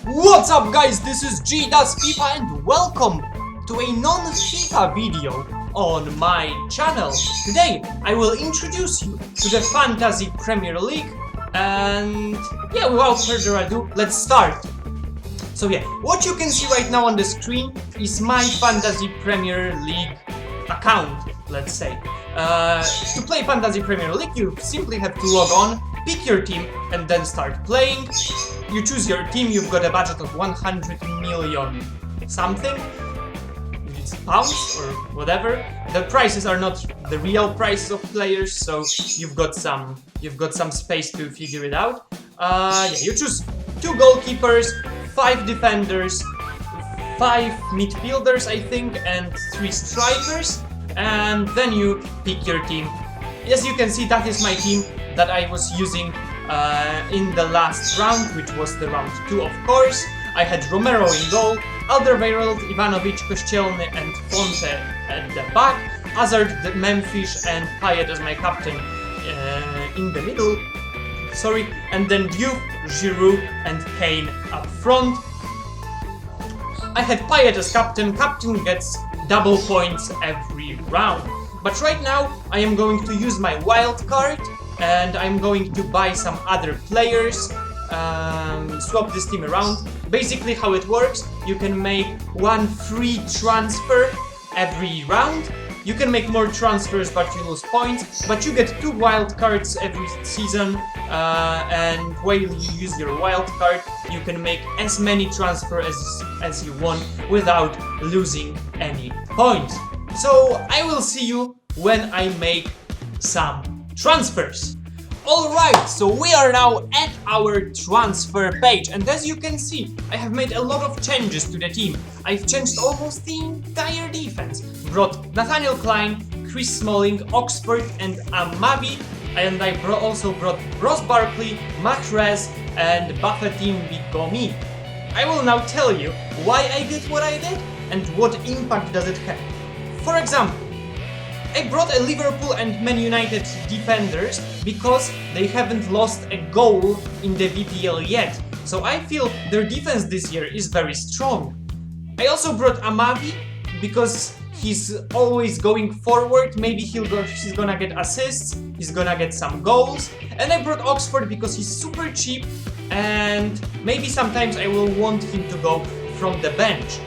What's up guys, this is GDASfifa and welcome to a non-FIFA video on my channel. Today I will introduce you to the Fantasy Premier League and yeah, without further ado, let's start. So yeah, what you can see right now on the screen is my Fantasy Premier League account, let's say. To play Fantasy Premier League, you simply have to log on, pick your team and then start playing. You choose your team, you've got a budget of 100 million something. It's pounds or whatever. The prices are not the real prices of players, so you've got some space to figure it out. Yeah, you choose 2 goalkeepers, 5 defenders, 5 midfielders I think, and 3 strikers, and then you pick your team. As you can see, that is my team that I was using in the last round, which was the round 2 of course. I had Romero in goal, Alderweireld, Ivanovic, Kościelny and Fonte at the back, Hazard, Memphis and Payet as my captain in the middle, and then Diouf, Giroud and Kane up front. I had Payet as captain. Captain gets double points every round. But right now I am going to use my wild card and I'm going to buy some other players, swap this team around. Basically how it works, you can make 1 free transfer every round. You can make more transfers but you lose points, but you get 2 wild cards every season, and while you use your wild card you can make as many transfers as you want without losing any points. So I will see you when I make some transfers. Alright, so we are now at our transfer page, and as you can see, I have made a lot of changes to the team. I've changed almost the entire defense. Brought Nathaniel Klein, Chris Smalling, Oxford and Amavi, and I also brought Ross Barkley, Mahrez and Bafetim Bigomi. I will now tell you why I did what I did and what impact does it have. For example, I brought a Liverpool and Man United defenders because they haven't lost a goal in the VPL yet, so I feel their defense this year is very strong. I also brought Amavi because he's always going forward, maybe he's gonna get assists, he's gonna get some goals, and I brought Oxford because he's super cheap and maybe sometimes I will want him to go from the bench.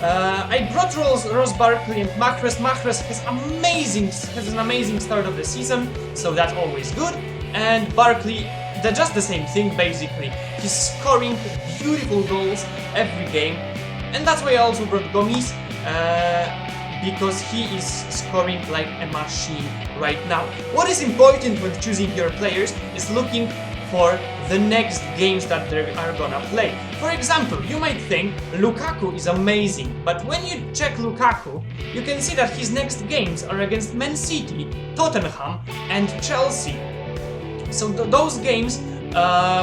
I brought Ross Barkley and Mahrez. Mahrez has an amazing start of the season, so that's always good. And Barkley, they're just the same thing basically. He's scoring beautiful goals every game, and that's why I also brought Gomis, because he is scoring like a machine right now. What is important when choosing your players is looking for the next games that they are gonna play. For example, you might think Lukaku is amazing, but when you check Lukaku, you can see that his next games are against Man City, Tottenham and Chelsea. So those games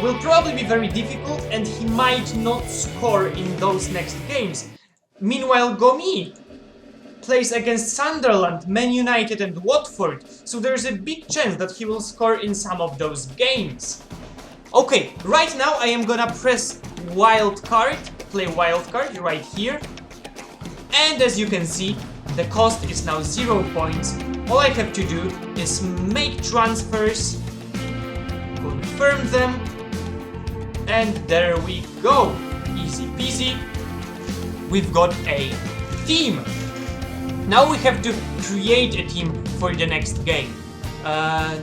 will probably be very difficult and he might not score in those next games. Meanwhile, Gomi plays against Sunderland, Man United and Watford, so there's a big chance that he will score in some of those games. Okay, right now I am gonna press wild card, play wild card right here, and as you can see, the cost is now 0 points. All I have to do is make transfers, confirm them, and there we go. Easy peasy. We've got a team. Now we have to create a team for the next game.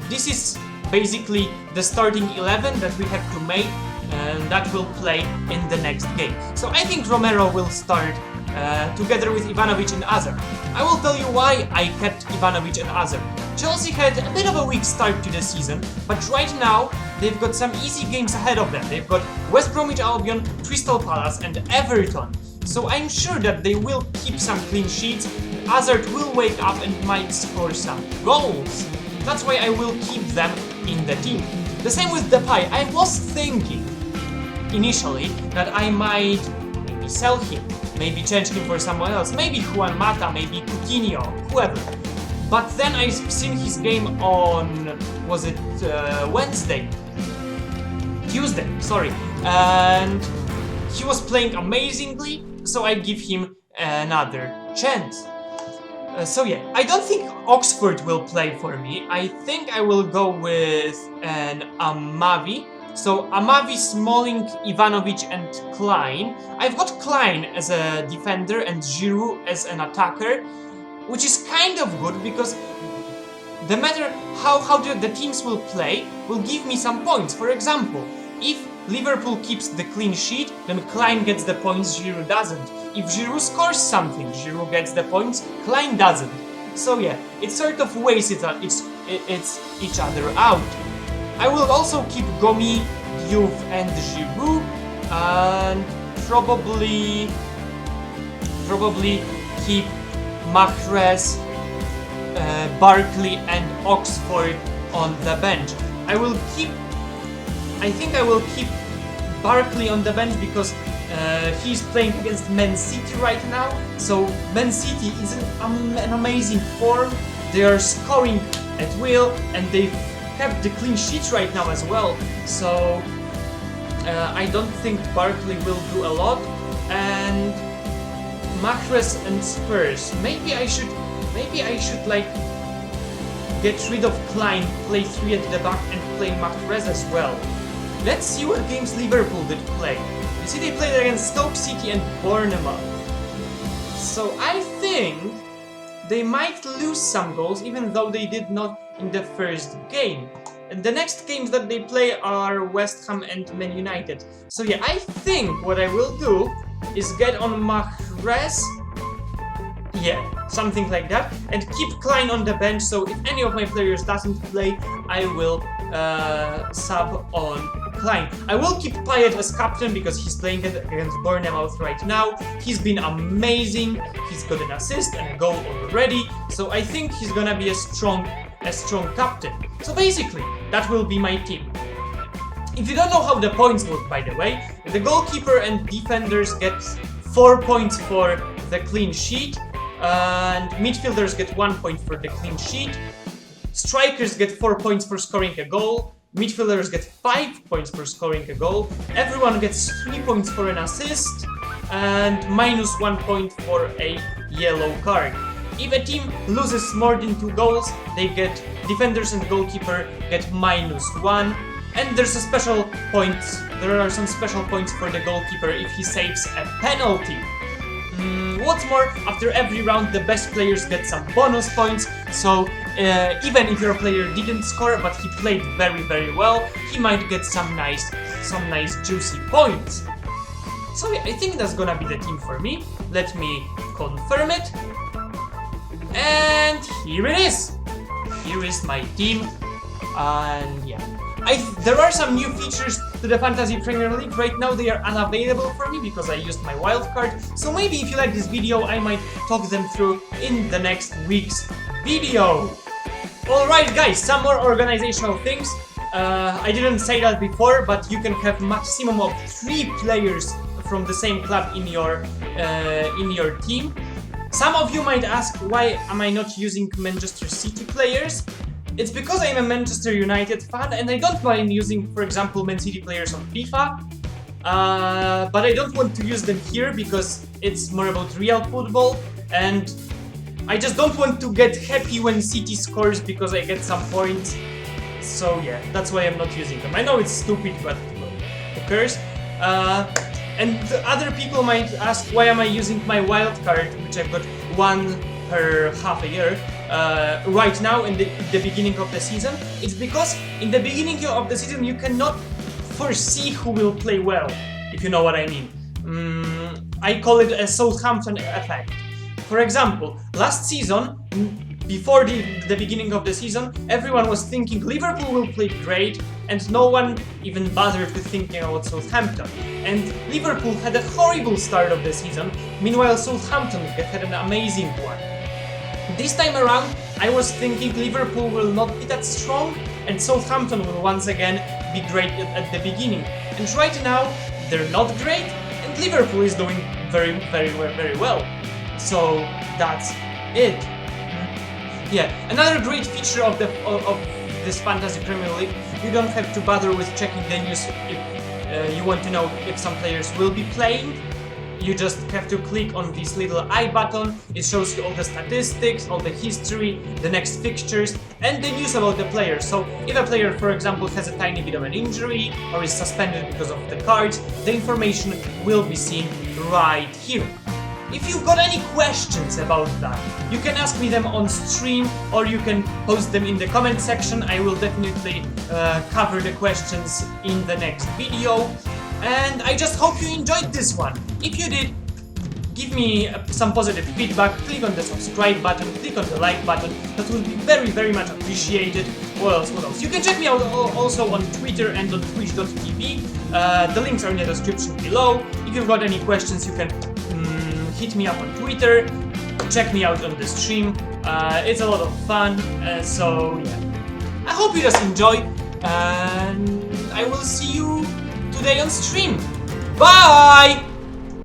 This is basically the starting 11 that we have to make and that will play in the next game. So I think Romero will start together with Ivanovic and Hazard. I will tell you why I kept Ivanovic and Hazard. Chelsea had a bit of a weak start to the season, but right now they've got some easy games ahead of them. They've got West Bromwich Albion, Crystal Palace and Everton. So I'm sure that they will keep some clean sheets. Hazard will wake up and might score some goals. That's why I will keep them in the team. The same with Depay. I was thinking initially that I might maybe sell him, maybe change him for someone else, maybe Juan Mata, maybe Coutinho, whoever. But then I've seen his game on, was it Tuesday, sorry, and he was playing amazingly, so I give him another chance. So yeah, I don't think Oxford will play for me. I think I will go with an Amavi. So Amavi, Smalling, Ivanovic and Klein. I've got Klein as a defender and Giroud as an attacker, which is kind of good because the matter how the teams will play will give me some points. For example, if Liverpool keeps the clean sheet, then Klein gets the points, Giroud doesn't. If Giroud scores something, Giroud gets the points, Klein doesn't. So yeah, it sort of weighs it's each other out. I will also keep Gomi, Diouf and Giroud, and probably keep Mahrez, Barkley and Oxford on the bench. I think I will keep Barkley on the bench because he's playing against Man City right now. So Man City is in an amazing form. They are scoring at will and they've kept the clean sheet right now as well. So I don't think Barkley will do a lot. And Mahrez and Spurs. Maybe I should like get rid of Klein, play 3 at the back and play Mahrez as well. Let's see what games Liverpool did play. You see, they played against Stoke City and Bournemouth. So I think they might lose some goals, even though they did not in the first game. And the next games that they play are West Ham and Man United. So yeah, I think what I will do is get on Mahrez, yeah, something like that, and keep Klein on the bench, so if any of my players doesn't play, I will sub on Klein. I will keep Payet as captain because he's playing against Bournemouth right now. He's been amazing, he's got an assist and a goal already, so I think he's gonna be a strong captain. So basically, that will be my team. If you don't know how the points work, by the way, the goalkeeper and defenders get 4 points for the clean sheet, and midfielders get 1 point for the clean sheet. Strikers get 4 points for scoring a goal. Midfielders get 5 points for scoring a goal. Everyone gets 3 points for an assist, and minus 1 point for a yellow card. If a team loses more than 2 goals, they get defenders and goalkeeper get -1. And there's a special point. There are some special points for the goalkeeper if he saves a penalty. What's more, after every round, the best players get some bonus points. So even if your player didn't score, but he played very, very well, he might get some nice juicy points. So yeah, I think that's gonna be the team for me. Let me confirm it. And here it is. Here is my team. And yeah. There are some new features to the Fantasy Premier League. Right now they are unavailable for me because I used my wildcard. So maybe if you like this video, I might talk them through in the next week's video. Alright guys, some more organizational things. I didn't say that before, but you can have maximum of 3 players from the same club in your team. Some of you might ask, why am I not using Manchester City players? It's because I'm a Manchester United fan and I don't mind using, for example, Man City players on FIFA. But I don't want to use them here because it's more about real football, and I just don't want to get happy when City scores because I get some points. So yeah, that's why I'm not using them. I know it's stupid, but who cares? And other people might ask, why am I using my wildcard, which I've got 1 per half a year, right now in the beginning of the season? It's because in the beginning of the season you cannot foresee who will play well, if you know what I mean. I call it a Southampton effect. For example, last season, before the beginning of the season, everyone was thinking Liverpool will play great, and no one even bothered with thinking about Southampton. And Liverpool had a horrible start of the season, meanwhile Southampton had an amazing one. This time around, I was thinking Liverpool will not be that strong, and Southampton will once again be great at the beginning. And right now, they're not great, and Liverpool is doing very, very, very well. So that's it. Yeah, another great feature of this Fantasy Premier League, you don't have to bother with checking the news you want to know if some players will be playing, you just have to click on this little I button. It shows you all the statistics, all the history, the next fixtures, and the news about the player. So if a player, for example, has a tiny bit of an injury or is suspended because of the cards, the information will be seen right here. If you've got any questions about that, you can ask me them on stream or you can post them in the comment section. I will definitely cover the questions in the next video. And I just hope you enjoyed this one. If you did, give me some positive feedback, click on the subscribe button, click on the like button. That will be very, very much appreciated. What else? You can check me out also on Twitter and on twitch.tv. The links are in the description below. If you've got any questions, you can hit me up on Twitter, check me out on the stream. It's a lot of fun, so yeah. I hope you just enjoy, and I will see you today on stream. Bye!